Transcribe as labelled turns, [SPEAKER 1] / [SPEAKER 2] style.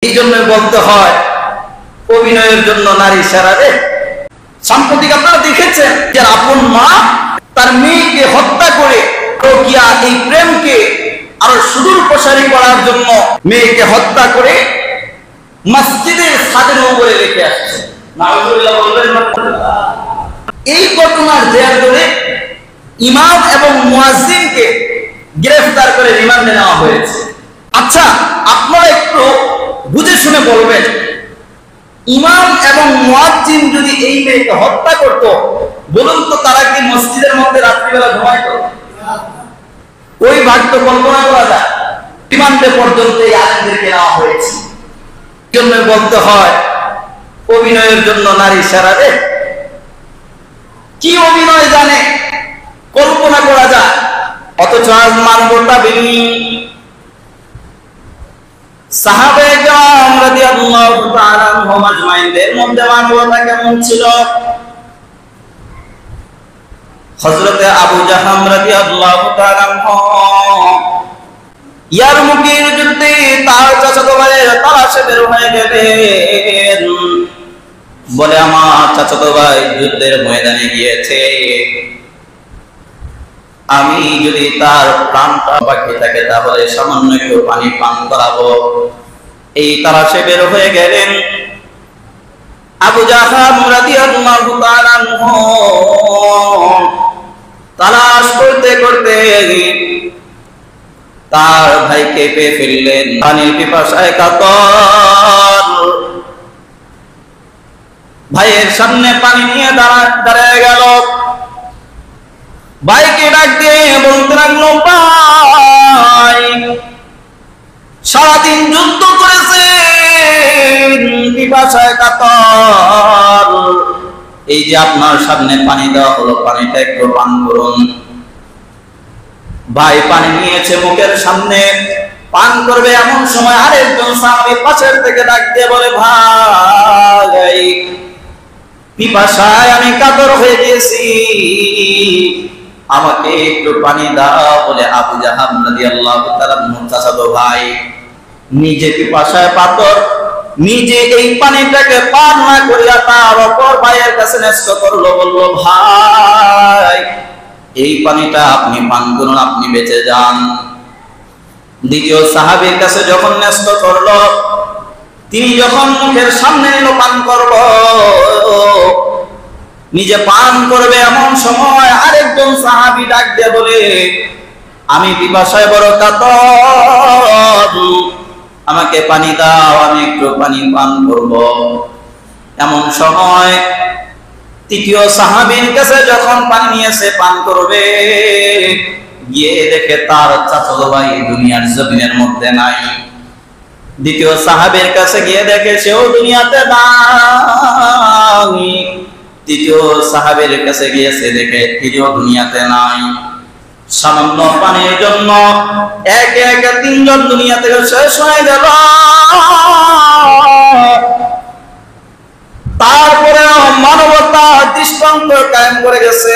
[SPEAKER 1] এই জন্য বলতে হয় অভিনয়ের জন্য নারী সেরা রে। সাম্প্রতিক আপনারা দেখেছেন যে আপন মা তার মেয়েকে হত্যা করে রোকিয়া এই প্রেমকে আরো সুদূর প্রসারী করার জন্য মেয়েকে হত্যা করে মসজিদের ছাদের উপরে রেখে আসছে। নাউজুবিল্লাহ বলবেন না। এই ঘটনার জের ধরে ইমাম এবং মুয়াজ্জিনকে গ্রেফতার করে রিমান্ডে নেওয়া হয়েছে। আচ্ছা, আপনারা একটু বুঝে শুনে বলবেন, ইমাম এবং মুয়াজ্জিন যদি এই মেয়েকে হত্যা করত, বলুন তো তারা কি মসজিদের মধ্যে রাত্রিবেলা ঘুমাইতো? ওই ভাগ তো কল্পনা করা যায়। রিমান্ডে পর্যন্ত এই আলেমদেরকে নেওয়া হয়েছে। জন্য বলতে হয় অভিনয়ের জন্য নারী সেরা রে। কি অভিনয় জানে কল্পনা করা যায়, অথচ আজ মানবতা বিনি সাহাবায়ে কেরাম রাদিয়াল্লাহু তাআলা আনহুম আজমাইনদের মধ্যে মানবতা কেমন ছিল? হযরতে আবু জাহাম রাদিয়াল্লাহু তাআলা আনহু ইয়ারমুকের যুদ্ধে তার চাচাতো ভাইয়ের তালাশে বের হয়ে গেলেন। বলে, আমার চাচাতো ভাই যুদ্ধের ময়দানে গিয়েছে, আমি যদি তার প্রাণটা বাকি থাকে তাহলে সামান্য একটু পানি পান করাবো। এই তালাশে বের হয়ে গেলেন। আবু জাহাম রাদিয়াল্লাহু তাআলা আনহু তালাশ করতে করতে তার ভাইকে পেয়ে ফেললেন। পানির পিপাসায় কাতর ভাইয়ের সামনে পানি নিয়ে দাঁড়ায় গেল। ভাইকে ডাক দিয়ে বলতে লাগলো, ভাই সারাদিন যুদ্ধ করেছেন, পিপাসায় কাতর, এই যে আপনার সামনে পানি দেওয়া হলো, পানিটা একটু পান করুন। ভাই পানি নিয়েছে মুখের সামনে, পান করবে এমন সময় আরেকজন সাহাবী পাশের থেকে ডাক দিয়ে বলে, ভাই পিপাসায় আমি কাতর হয়ে গেছি, আমাকে একটু পানি দাও। বলে আবু জাহাম রাদিয়াল্লাহু তাআলা চাচাতো ভাই নিজে পিপাসায় পাতর, নিজে এই পানিটাকে পান না করিয়া তার অপর ভাইয়ের কাছে ন্যস্ত করলো। বললো, ভাই এই পানিটা আপনি পান করুন, আপনি বেঁচে যান। দ্বিতীয় সাহাবীর কাছে যখন ন্যস্ত করলো, তিনি যখন মুখের সামনে নিল পান করলো, নিজে পান করবে এমন সময় আরেকজন সাহাবী ডাক দিয়ে বলে, আমি পিপাসায় বড় কাতর, আমাকে পানি দাও, আমি একটু পানি পান করব। এমন সময় তৃতীয় সাহাবীর কাছে যখন পানি নিয়েছে পান করবে, গিয়ে দেখে তার চাচাতো ভাই দুনিয়ার জমিনের মধ্যে নাই। দ্বিতীয় সাহাবীর কাছে গিয়ে দেখে সেও দুনিয়াতে নাই। তৃতীয় সাহাবীর কাছে গিয়েছে, দেখে তিনিও দুনিয়াতে নাই। সামান্য পানির জন্য একে একে তিনজন দুনিয়া থেকে শেষ হয়ে গেল। তারপরে মানবতা দৃষ্টান্ত কায়েম করে গেছে।